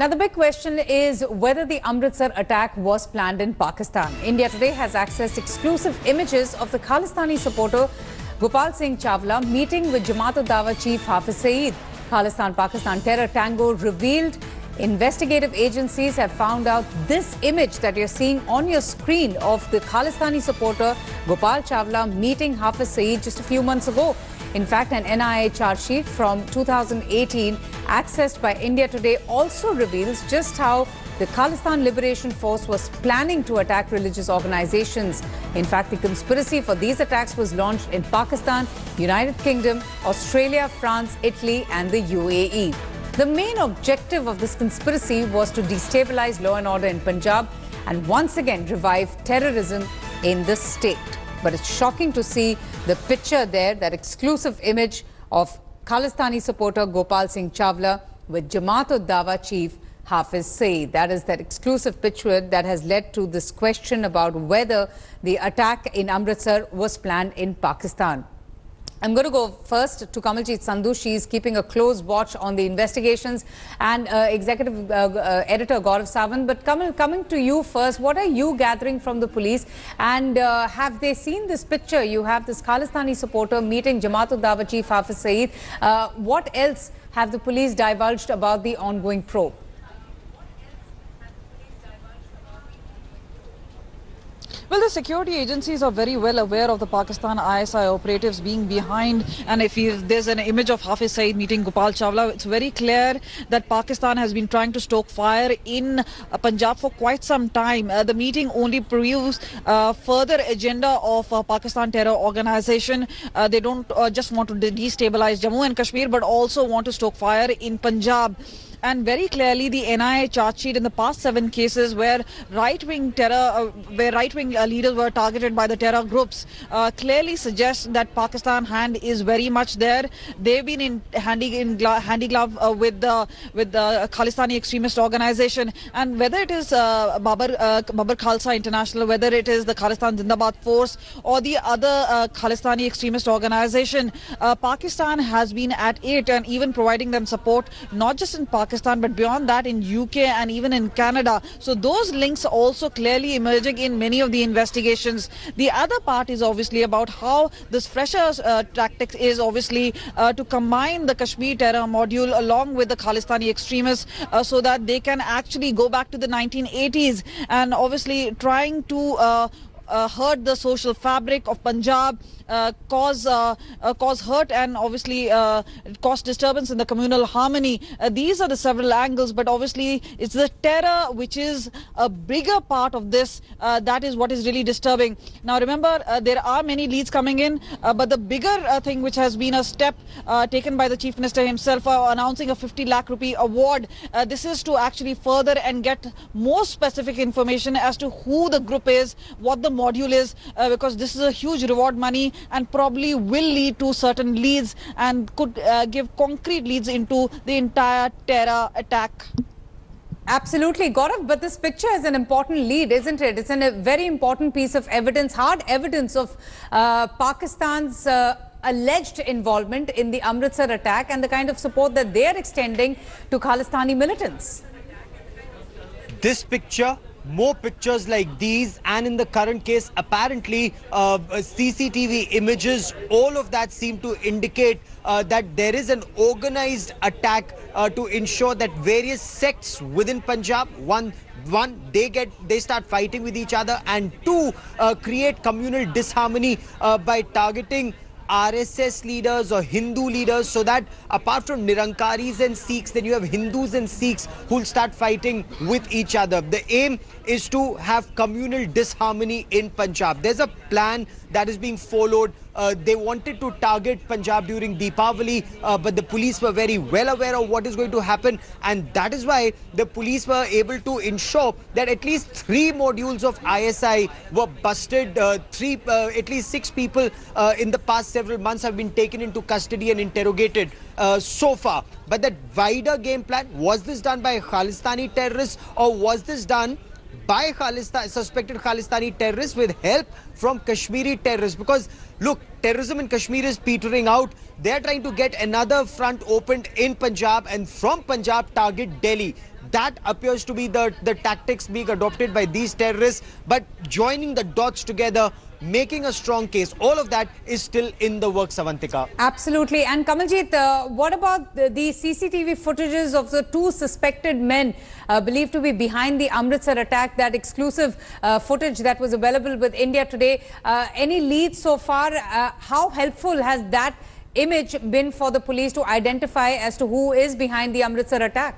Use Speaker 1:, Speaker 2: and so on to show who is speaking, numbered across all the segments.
Speaker 1: Now, the big question is whether the Amritsar attack was planned in Pakistan. India Today has accessed exclusive images of the Khalistani supporter Gopal Singh Chawla meeting with Jamaat-ud-Dawa chief Hafiz Saeed. Khalistan-Pakistan terror tango revealed. Investigative agencies have found out this image that you're seeing on your screen of the Khalistani supporter Gopal Chawla meeting Hafiz Saeed just a few months ago. In fact, an NIA charge sheet from 2018 accessed by India Today also reveals just how the Khalistan Liberation Force was planning to attack religious organizations. In fact, the conspiracy for these attacks was launched in Pakistan, United Kingdom, Australia, France, Italy and the UAE. The main objective of this conspiracy was to destabilize law and order in Punjab and once again revive terrorism in the state. But it's shocking to see the picture there, that exclusive image of Khalistani supporter Gopal Singh Chawla with Jamaat-ud-Dawa chief Hafiz Saeed. That is that exclusive picture that has led to this question about whether the attack in Amritsar was planned in Pakistan. I'm going to go first to Kamaljeet Sandhu. She's keeping a close watch on the investigations, and Executive Editor Gaurav Sawant. But Kamal, coming to you first, what are you gathering from the police? And have they seen this picture? You have this Khalistani supporter meeting Jamaat-ud-Dawa chief Hafiz Saeed. What else have the police divulged about the ongoing probe?
Speaker 2: Well, the security agencies are very well aware of the Pakistan ISI operatives being behind, and if there's an image of Hafiz Saeed meeting Gopal Chawla, it's very clear that Pakistan has been trying to stoke fire in Punjab for quite some time. The meeting only proves further agenda of Pakistan terror organization. They don't just want to destabilize Jammu and Kashmir, but also want to stoke fire in Punjab. And very clearly, the NIA charge sheet in the past 7 cases where right-wing leaders were targeted by the terror groups clearly suggests that Pakistan hand is very much there. They've been in handy glove with the Khalistani extremist organization, and whether it is Babar Khalsa International, whether it is the Khalistan Zindabad Force or the other Khalistani extremist organization, Pakistan has been at it and even providing them support, not just in Pakistan, but beyond that in UK and even in Canada. So those links are also clearly emerging in many of the investigations. The other part is obviously about how this fresher tactics is obviously to combine the Kashmir terror module along with the Khalistani extremists so that they can actually go back to the 1980s and obviously trying to hurt the social fabric of Punjab, cause hurt and obviously cause disturbance in the communal harmony. These are the several angles, but obviously it's the terror which is a bigger part of this. That is what is really disturbing. Now remember, there are many leads coming in, but the bigger thing which has been a step taken by the Chief Minister himself announcing a 50 lakh rupee award. This is to actually further and get more specific information as to who the group is, what the module is, because this is a huge reward money and probably will lead to certain leads and could give concrete leads into the entire terror attack.
Speaker 1: Absolutely, Gaurav, but this picture is an important lead, isn't it? It's a very important piece of evidence, hard evidence of Pakistan's alleged involvement in the Amritsar attack and the kind of support that they are extending to Khalistani militants.
Speaker 3: This picture, more pictures like these, and in the current case apparently CCTV images, all of that seem to indicate that there is an organized attack to ensure that various sects within Punjab, one they start fighting with each other, and two, create communal disharmony by targeting RSS leaders or Hindu leaders, so that apart from Nirankaris and Sikhs, then you have Hindus and Sikhs who'll start fighting with each other. The aim is to have communal disharmony in Punjab. There's a plan that is being followed. They wanted to target Punjab during Deepavali, but the police were very well aware of what is going to happen, and that is why the police were able to ensure that at least 3 modules of ISI were busted. At least 6 people in the past several months have been taken into custody and interrogated so far. But that wider game plan, was this done by Khalistani terrorists or was this done by suspected Khalistani terrorists with help from Kashmiri terrorists? Because look, terrorism in Kashmir is petering out. They're trying to get another front opened in Punjab and from Punjab target Delhi. that appears to be the tactics being adopted by these terrorists. But joining the dots together, making a strong case, all of that is still in the works, Avantika.
Speaker 1: Absolutely. And Kamaljeet, what about the CCTV footages of the two suspected men believed to be behind the Amritsar attack, that exclusive footage that was available with India Today? Any leads so far? How helpful has that image been for the police to identify as to who is behind the Amritsar attack?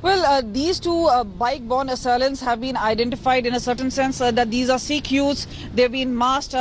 Speaker 2: Well, these two bike-borne assailants have been identified in a certain sense that these are Sikh youths. They've been masked.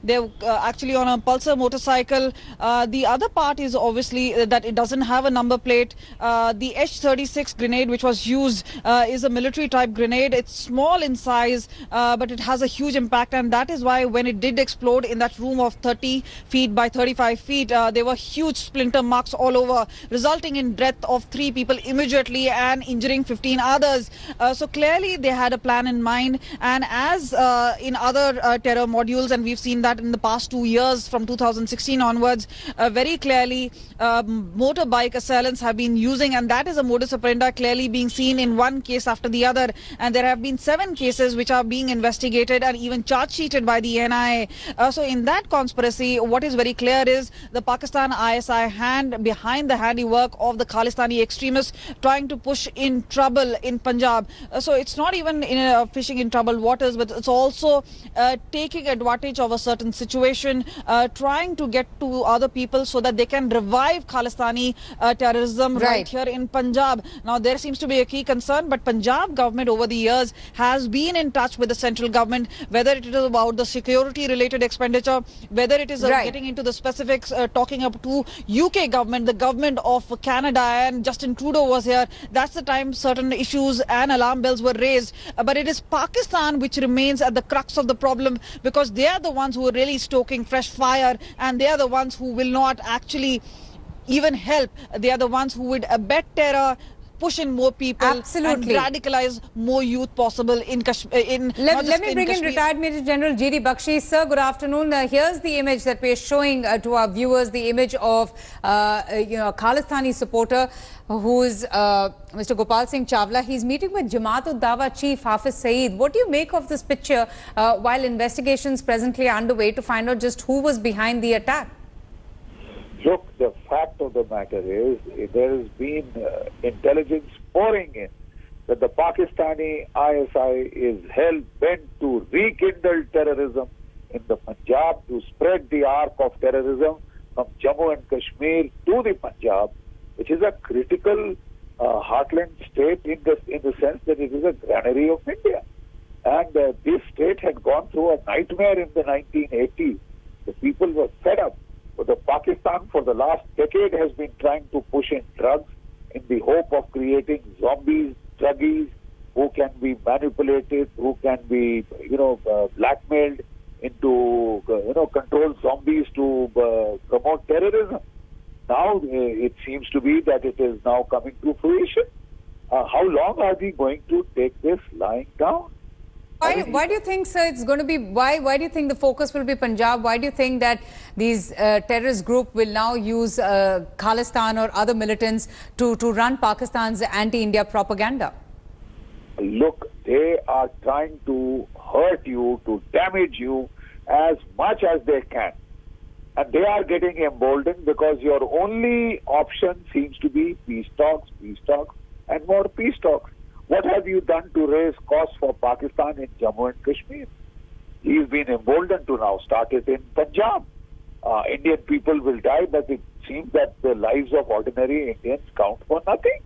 Speaker 2: They're actually on a Pulsar motorcycle. The other part is obviously that it doesn't have a number plate. The H-36 grenade, which was used, is a military-type grenade. It's small in size, but it has a huge impact, and that is why when it did explode in that room of 30 feet by 35 feet, there were huge splinter marks all over, resulting in death of 3 people immediately and injuring 15 others. So clearly they had a plan in mind, and as in other terror modules, and we've seen that in the past 2 years from 2016 onwards, very clearly motorbike assailants have been using, and that is a modus operandi clearly being seen in one case after the other. And there have been 7 cases which are being investigated and even charge-sheeted by the NIA. So in that conspiracy, what is very clear is the Pakistan ISI hand behind the handiwork of the Khalistani extremists trying to push in trouble in Punjab. So it's not even fishing in troubled waters, but it's also taking advantage of a certain situation, trying to get to other people so that they can revive Khalistani terrorism right here in Punjab. Now there seems to be a key concern, but Punjab government over the years has been in touch with the central government, whether it is about the security related expenditure, whether it is getting into the specifics, talking up to UK government, the government of Canada, and Justin Trudeau was here. That's the time certain issues and alarm bells were raised. But it is Pakistan which remains at the crux of the problem, because they are the ones who are really stoking fresh fire, and they are the ones who will not actually even help. They are the ones who would abet terror, push in more people,
Speaker 1: absolutely,
Speaker 2: and radicalize more youth possible in Kashmir.
Speaker 1: Let me bring in retired Major General G.D. Bakshi. Sir, good afternoon. Here's the image that we're showing to our viewers, the image of a Khalistani supporter who's Mr. Gopal Singh Chawla. He's meeting with Jamaat-ud-Dawa Chief Hafiz Saeed. What do you make of this picture while investigations presently are underway to find out just who was behind the attack?
Speaker 4: Look, the fact of the matter is there has been intelligence pouring in that the Pakistani ISI is hell-bent to rekindle terrorism in the Punjab, to spread the arc of terrorism from Jammu and Kashmir to the Punjab, which is a critical heartland state in the sense that it is a granary of India. And this state had gone through a nightmare in the 1980s. The people were fed up. But the Pakistan for the last decade has been trying to push in drugs in the hope of creating zombies, druggies, who can be manipulated, who can be, blackmailed into, control zombies to promote terrorism. Now it seems to be that it is now coming to fruition. How long are we going to take this lying down?
Speaker 1: Why do you think, sir, it's going to be, why do you think the focus will be Punjab? Why do you think that these terrorist group will now use Khalistan or other militants to run Pakistan's anti-India propaganda?
Speaker 4: Look, they are trying to hurt you, to damage you as much as they can. And they are getting emboldened because your only option seems to be peace talks, and more peace talks. What have you done to raise costs for Pakistan in Jammu and Kashmir? He's been emboldened to now start it in Punjab. Indian people will die, but it seems that the lives of ordinary Indians count for nothing.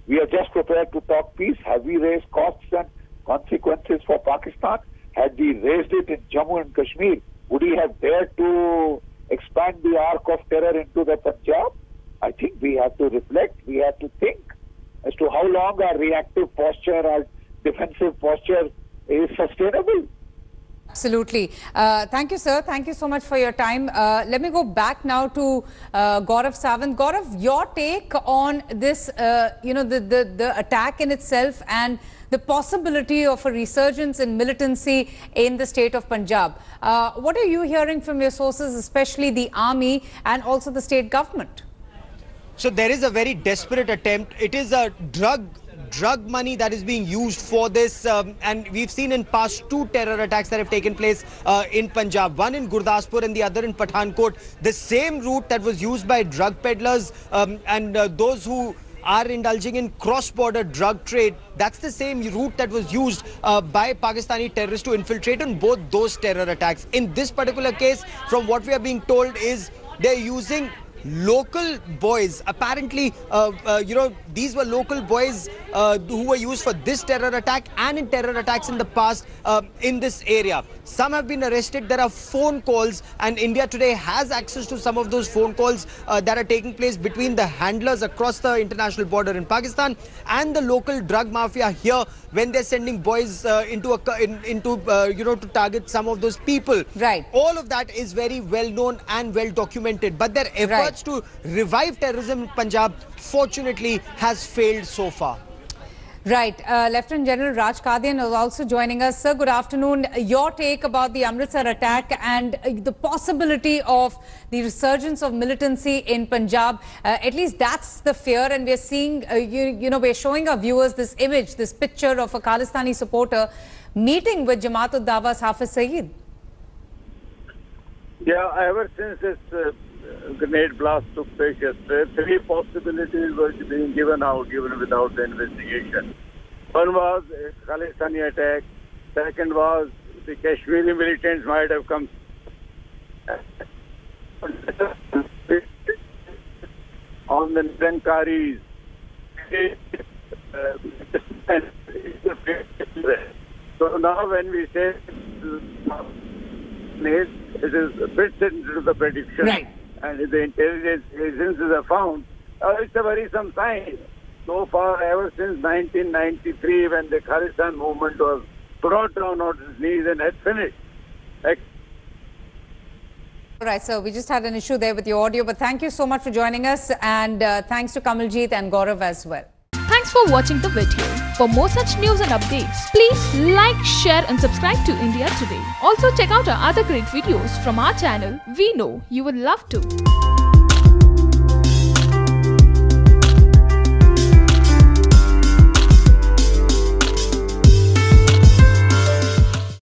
Speaker 4: We are just prepared to talk peace. Have we raised costs and consequences for Pakistan? Had we raised it in Jammu and Kashmir, would he have dared to expand the arc of terror into the Punjab? I think we have to reflect, we have to think as to how long our reactive posture, our defensive posture is sustainable.
Speaker 1: Absolutely. Thank you, sir. Thank you so much for your time. Let me go back now to Gaurav Sawant. Gaurav, your take on this, the attack in itself and the possibility of a resurgence in militancy in the state of Punjab. What are you hearing from your sources, especially the army and also the state government?
Speaker 3: So there is a very desperate attempt. It is a drug money that is being used for this, and we've seen in past 2 terror attacks that have taken place in Punjab, one in Gurdaspur and the other in Pathankot. The same route that was used by drug peddlers and those who are indulging in cross-border drug trade, that's the same route that was used by Pakistani terrorists to infiltrate on both those terror attacks. In this particular case, from what we are being told, is they're using local boys. Apparently, these were local boys who were used for this terror attack and in terror attacks in the past in this area. Some have been arrested. There are phone calls, and India Today has access to some of those phone calls that are taking place between the handlers across the international border in Pakistan and the local drug mafia here, when they're sending boys to target some of those people.
Speaker 1: Right.
Speaker 3: All of that is very well known and well documented. But their efforts to revive terrorism in Punjab, fortunately, has failed so far.
Speaker 1: Right. Lieutenant General Raj Qadian is also joining us. Sir, good afternoon. Your take about the Amritsar attack and the possibility of the resurgence of militancy in Punjab. At least that's the fear, and we're seeing, we're showing our viewers this image, this picture of a Khalistani supporter meeting with Jamaat-ud-Dawa's Hafiz Saeed.
Speaker 5: Yeah, ever since this grenade blast took place yesterday, 3 possibilities were being given without the investigation. One was a Khalistani attack. Second was the Kashmiri militants might have come on the Nizamkaris. So now when we say it fits into the prediction.
Speaker 1: Right.
Speaker 5: And if the intelligence agencies have found, it's a worrisome sign. So far, ever since 1993, when the Khalistan movement was brought down on its knees and had finished.
Speaker 1: All right, so we just had an issue there with your audio, but thank you so much for joining us, and thanks to Kamaljeet and Gaurav as well.
Speaker 6: Thanks for watching the video. For more such news and updates, please like, share and subscribe to India Today. Also check out our other great videos from our channel. We know you would love to.